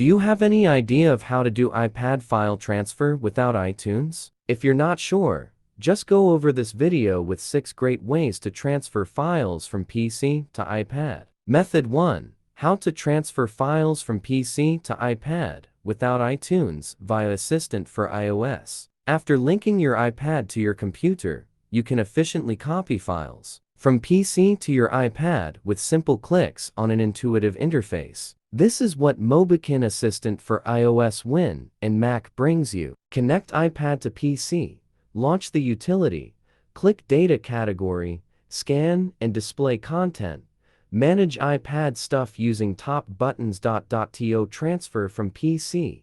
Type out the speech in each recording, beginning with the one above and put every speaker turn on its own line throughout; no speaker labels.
Do you have any idea of how to do iPad file transfer without iTunes? If you're not sure, just go over this video with 6 great ways to transfer files from PC to iPad. Method 1. How to transfer files from PC to iPad without iTunes via Assistant for iOS. After linking your iPad to your computer, you can efficiently copy files from PC to your iPad with simple clicks on an intuitive interface. This is what Mobikin Assistant for iOS Win and Mac brings you. Connect iPad to PC, launch the utility, click Data category, scan and display content, manage iPad stuff using top buttons. To transfer from PC,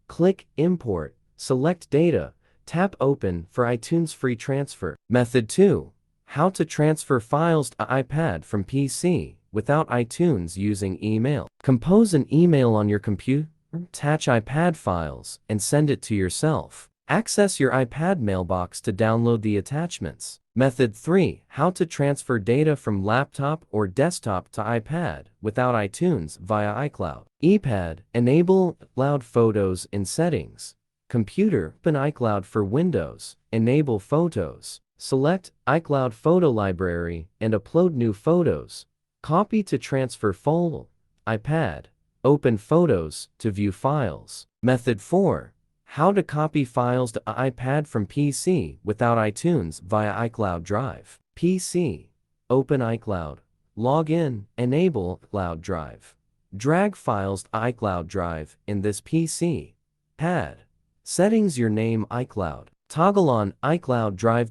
click Import, select Data, tap Open for iTunes free transfer. Method 2. How to transfer files to iPad from PC without iTunes using email. Compose an email on your computer, attach iPad files, and send it to yourself. Access your iPad mailbox to download the attachments. Method 3. How to transfer data from laptop or desktop to iPad without iTunes via iCloud. iPad, enable iCloud Photos in Settings. Computer, open iCloud for Windows, enable Photos. Select iCloud Photo Library and upload new photos. Copy to transfer folder. iPad, open Photos to view files. Method 4. How to copy files to iPad from PC without iTunes via iCloud Drive. PC, open iCloud. Log in, enable iCloud Drive. Drag files to iCloud Drive in this PC. Pad. Settings your name iCloud. Toggle on iCloud Drive.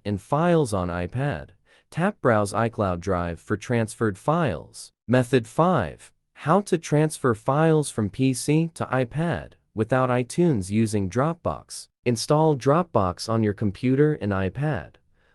And files on iPad. Tap Browse iCloud Drive for transferred files. Method 5. How to transfer files from PC to iPad without iTunes using Dropbox. Install Dropbox on your computer and iPad.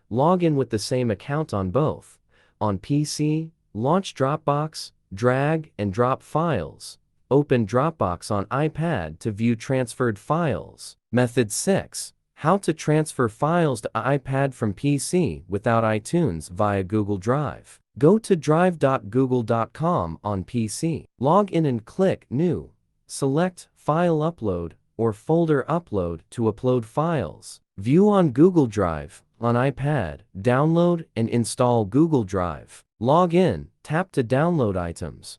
Log in with the same account on both. On PC, launch Dropbox, drag and drop files. Open Dropbox on iPad to view transferred files. Method 6. How to transfer files to iPad from PC without iTunes via Google Drive. Go to drive.google.com on PC. Log in and click New. Select File Upload or Folder Upload to upload files. View on Google Drive. On iPad, download and install Google Drive. Log in, tap to download items.